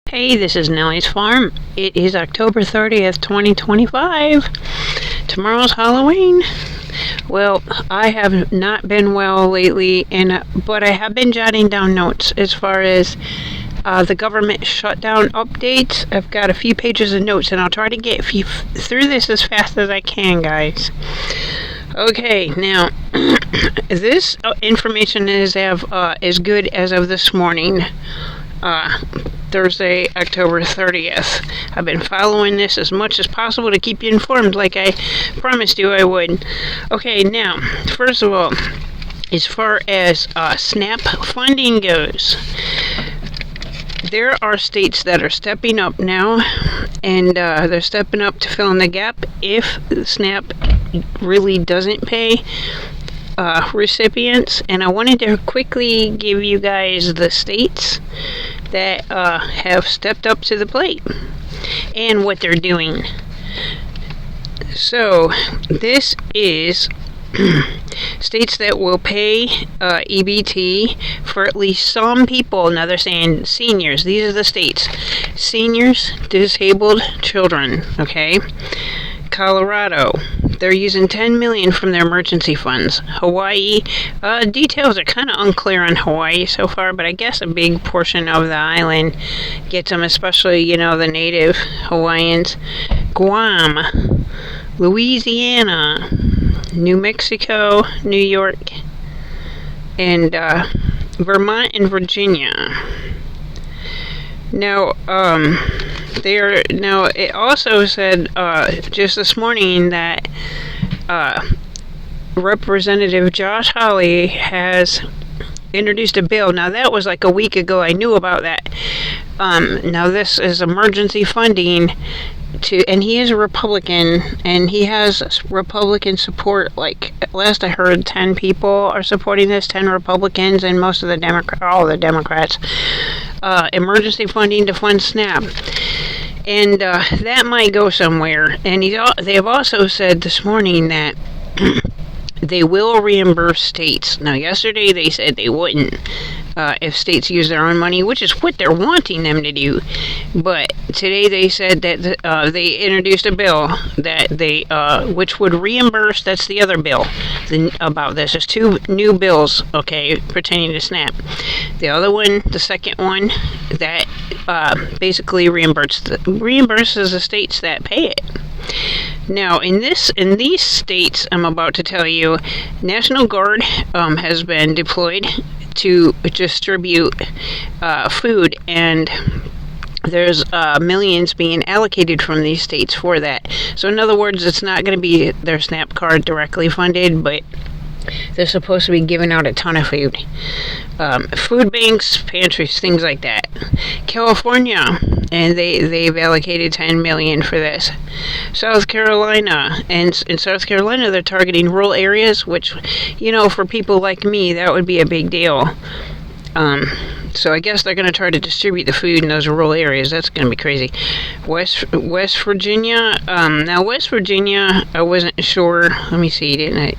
Hey, this is Nellie's Farm. It is October 30th, 2025. Tomorrow's Halloween. Well, I have not been well lately, but I have been jotting down notes as far as the government shutdown updates. I've got a few pages of notes, and I'll try to get through this as fast as I can, guys. Okay, now, this information is as good as of this morning. Thursday, October 30th. I've been following this as much as possible to keep you informed like I promised you I would. Okay, now, first of all, as far as SNAP funding goes, there are states that are stepping up now, and they're stepping up to fill in the gap if SNAP really doesn't pay recipients. And I wanted to quickly give you guys the states that have stepped up to the plate and what they're doing. So this is states that will pay EBT for at least some people. Now they're saying seniors. These are the states: seniors, disabled, children. Okay. Colorado, they're using $10 million from their emergency funds. Hawaii, details are kind of unclear on Hawaii so far, but I guess a big portion of the island gets them, especially, the native Hawaiians. Guam, Louisiana, New Mexico, New York, and Vermont and Virginia. Now, it also said just this morning that Representative Josh Hawley has introduced a bill. Now, that was like a week ago. I knew about that. Now, this is emergency funding and he is a Republican, and he has Republican support. Like, last I heard, 10 people are supporting this, 10 Republicans, and most of all the Democrats. Emergency funding to fund SNAP. And that might go somewhere. And they have also said this morning that they will reimburse states. Now, yesterday they said they wouldn't if states use their own money, which is what they're wanting them to do. But today they said that they introduced a bill that which would reimburse. That's the other bill about this. There's two new bills, pertaining to SNAP. The other one, the second one, that basically reimburses the states that pay it. Now, in these states, I'm about to tell you, National Guard has been deployed to distribute food, and there's millions being allocated from these states for that. So, in other words, it's not going to be their SNAP card directly funded, but they're supposed to be giving out a ton of food. Food banks, pantries, things like that. California, and they've allocated $10 million for this. South Carolina, and in South Carolina they're targeting rural areas, which, for people like me, that would be a big deal. So I guess they're going to try to distribute the food in those rural areas. That's going to be crazy. West Virginia. Now, West Virginia, I wasn't sure. Let me see, didn't I?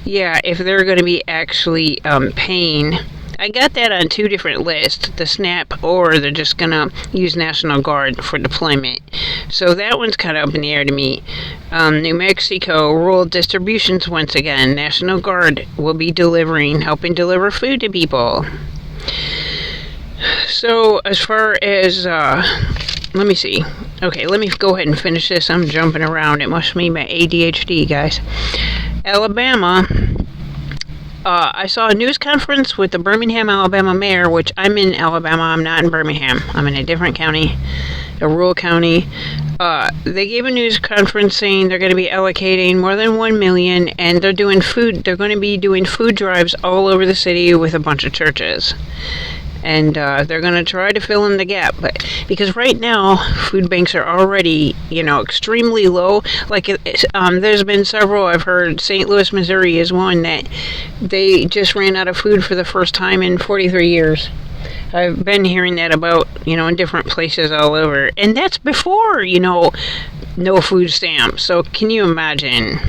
Yeah, if they're going to be actually paying. I got that on two different lists, the SNAP, or they're just going to use National Guard for deployment. So that one's kind of up in the air to me. New Mexico, rural distributions once again. National Guard will be helping deliver food to people. So, as far as, let me see. Okay, let me go ahead and finish this. I'm jumping around. It must be my ADHD, guys. Alabama. I saw a news conference with the Birmingham, Alabama mayor, which I'm in Alabama. I'm not in Birmingham. I'm in a different county, a rural county. They gave a news conference saying they're going to be allocating more than $1 million, and they're going to be doing food drives all over the city with a bunch of churches. And they're going to try to fill in the gap. But because right now, food banks are already, extremely low. Like, there's been several. I've heard St. Louis, Missouri is one that they just ran out of food for the first time in 43 years. I've been hearing that about, in different places all over. And that's before, no food stamps. So can you imagine?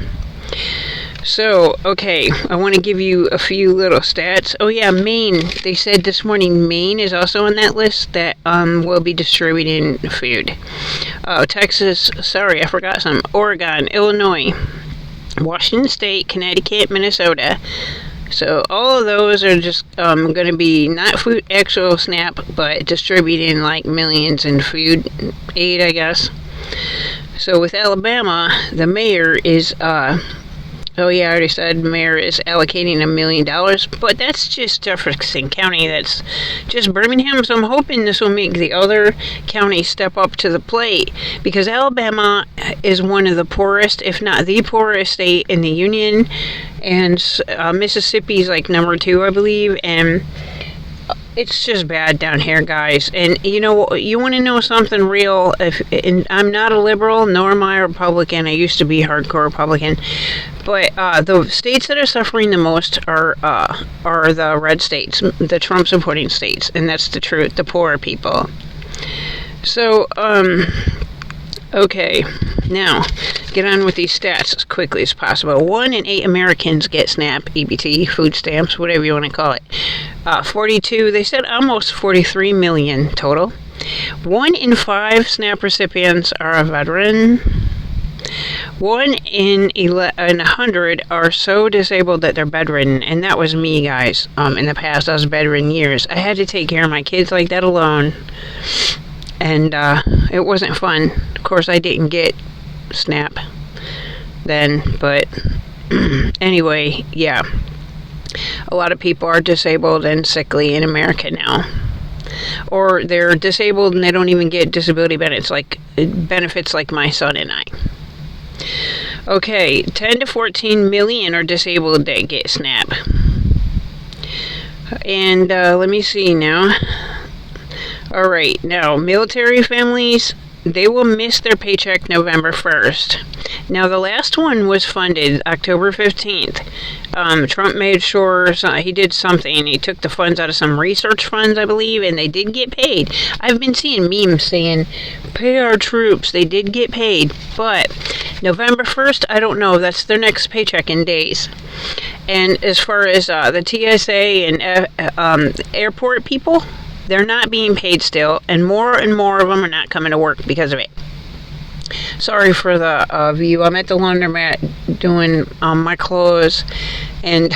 So, okay, I want to give you a few little stats. Oh yeah, Maine. They said this morning Maine is also on that list that will be distributing food. Texas, sorry, I forgot some. Oregon, Illinois, Washington State, Connecticut, Minnesota. So all of those are just going to be not food actual SNAP, but distributing like millions in food aid, I guess. So with Alabama, the mayor is oh yeah, I already said mayor is allocating $1 million, but that's just Jefferson County. That's just Birmingham. So I'm hoping this will make the other counties step up to the plate, because Alabama is one of the poorest, if not the poorest state in the union, and Mississippi's like number 2, I believe, and it's just bad down here, guys. And you know, you want to know something real? And I'm not a liberal, nor am I a Republican. I used to be hardcore Republican, but the states that are suffering the most are the red states, the Trump supporting states, and that's the truth. The poor people. So, okay, now get on with these stats as quickly as possible. 1 in 8 Americans get SNAP, EBT, food stamps, whatever you want to call it. 42, they said almost 43 million total. 1 in 5 SNAP recipients are a veteran. 1 in 100 are so disabled that they're bedridden, and that was me, guys. In the past, I was bedridden years. I had to take care of my kids like that alone, and it wasn't fun. Of course, I didn't get SNAP then, but anyway, yeah. A lot of people are disabled and sickly in America now. Or they're disabled and they don't even get disability benefits like my son and I. Okay, 10 to 14 million are disabled that get SNAP. And let me see now. Alright, now, military families, they will miss their paycheck November 1st. Now, the last one was funded October 15th. Trump made sure he did something. He took the funds out of some research funds, I believe, and they did get paid. I've been seeing memes saying, pay our troops. They did get paid. But November 1st, I don't know. That's their next paycheck in days. And as far as the TSA and airport people, they're not being paid still, and more of them are not coming to work because of it. Sorry for the view. I'm at the laundromat doing my clothes, and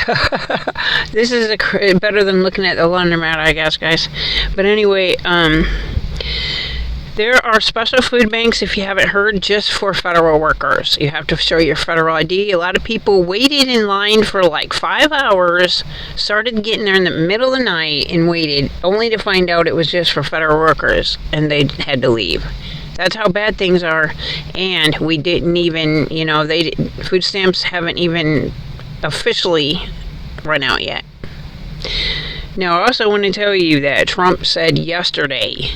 this is better than looking at the laundromat, I guess, guys. But anyway, there are special food banks, if you haven't heard, just for federal workers. You have to show your federal ID. A lot of people waited in line for like 5 hours, started getting there in the middle of the night and waited, only to find out it was just for federal workers, and they had to leave. That's how bad things are, and we didn't even, food stamps haven't even officially run out yet. Now, I also want to tell you that Trump said yesterday,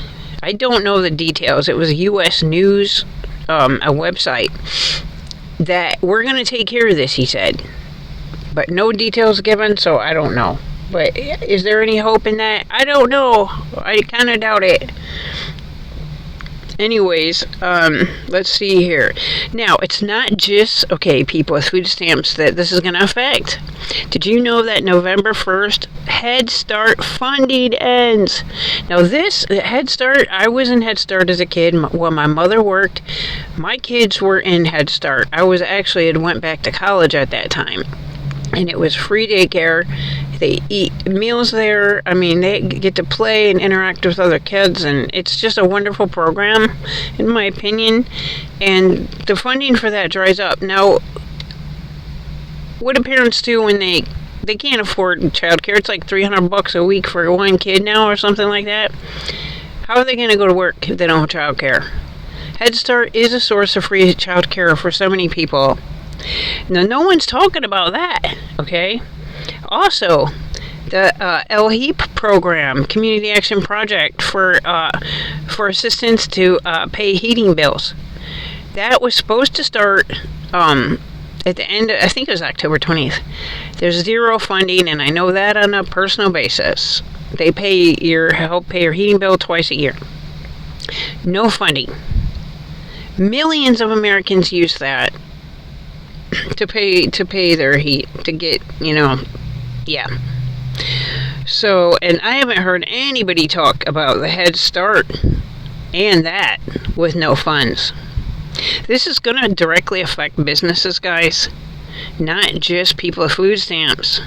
I don't know the details, it was U.S. News, a website, that we're going to take care of this, he said. But no details given, so I don't know. But is there any hope in that? I don't know. I kind of doubt it. Anyways, let's see here. Now, it's not just, people with food stamps that this is going to affect. Did you know that November 1st, Head Start funding ends? Now, this Head Start, I was in Head Start as a kid. While my mother worked, my kids were in Head Start. I had went back to college at that time. And it was free daycare. They eat meals there. I mean, they get to play and interact with other kids, and it's just a wonderful program, in my opinion. And the funding for that dries up. Now, what do parents do when they can't afford childcare? It's like $300 a week for one kid now, or something like that. How are they going to go to work if they don't have childcare? Head Start is a source of free childcare for so many people. Now, no one's talking about that, okay? Also, the LHEAP program, Community Action Project for assistance to pay heating bills. That was supposed to start at the end, I think it was October 20th. There's zero funding, and I know that on a personal basis. They help pay your heating bill twice a year. No funding. Millions of Americans use that. to pay their heat, to get, yeah. So, and I haven't heard anybody talk about the Head Start and that with no funds. This is going to directly affect businesses, guys, not just people with food stamps,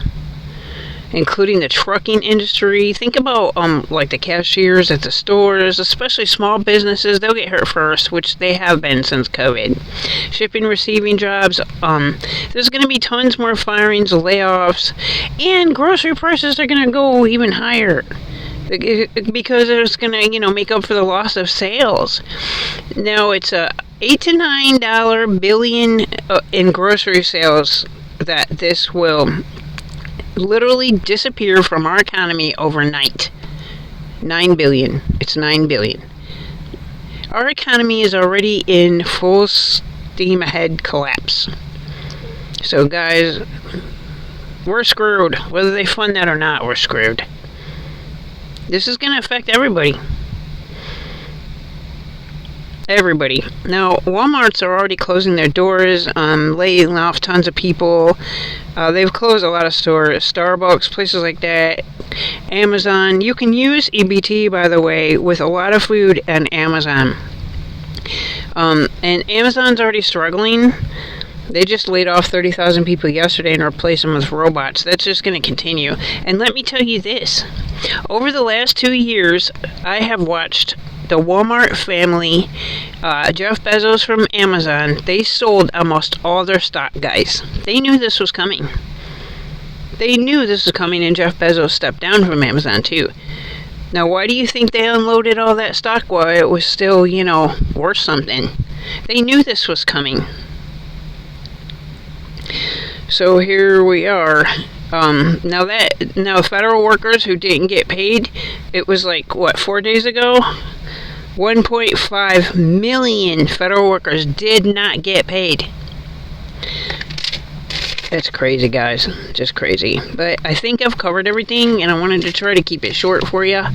including the trucking industry. Think about like the cashiers at the stores, especially small businesses. They'll get hurt first, which they have been since COVID. Shipping, receiving jobs. There's going to be tons more firings, layoffs, and grocery prices are going to go even higher because it's going to, make up for the loss of sales. Now it's a $8 to $9 billion in grocery sales that this will literally disappear from our economy overnight. 9 billion. It's 9 billion. Our economy is already in full steam ahead collapse. So guys, we're screwed. Whether they fund that or not, we're screwed. This is going to affect everybody. Everybody. Now, Walmarts are already closing their doors, laying off tons of people. They've closed a lot of stores, Starbucks, places like that. Amazon. You can use EBT, by the way, with a lot of food on Amazon. And Amazon's already struggling. They just laid off 30,000 people yesterday and replaced them with robots. That's just going to continue. And let me tell you this. Over the last 2 years, I have watched the Walmart family, Jeff Bezos from Amazon. They sold almost all their stock, guys. They knew this was coming. They knew this was coming, and Jeff Bezos stepped down from Amazon, too. Now, why do you think they unloaded all that stock while it was still, worth something? They knew this was coming. So here we are. Now federal workers who didn't get paid, it was 4 days ago? 1.5 million federal workers did not get paid. That's crazy, guys. Just crazy. But I think I've covered everything, and I wanted to try to keep it short for you.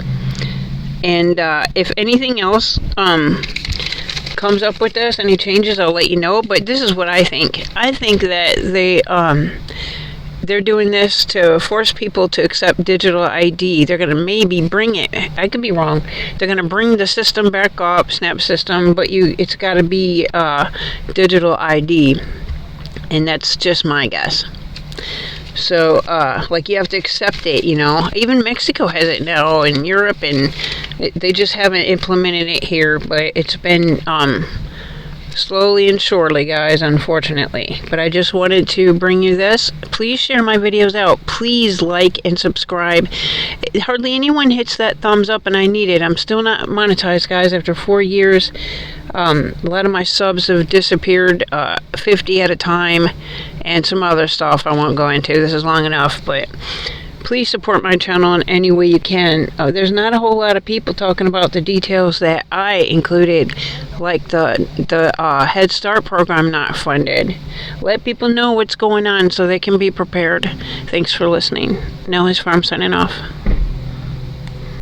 And if anything else comes up with this, any changes, I'll let you know. But this is what I think. I think that they're doing this to force people to accept digital ID. They're going to maybe bring it. I could be wrong. They're going to bring the system back up, SNAP system, but it's got to be digital ID. And that's just my guess. So, you have to accept it, Even Mexico has it now, and Europe, and they just haven't implemented it here, but it's been slowly and surely, guys, unfortunately. But I just wanted to bring you this. Please share my videos out. Please like and subscribe. Hardly anyone hits that thumbs up, and I need it. I'm still not monetized, guys, after 4 years. A lot of my subs have disappeared, 50 at a time, and some other stuff I won't go into. This is long enough, but please support my channel in any way you can. There's not a whole lot of people talking about the details that I included, like the Head Start program not funded. Let people know what's going on so they can be prepared. Thanks for listening. Nellie's Farm signing off.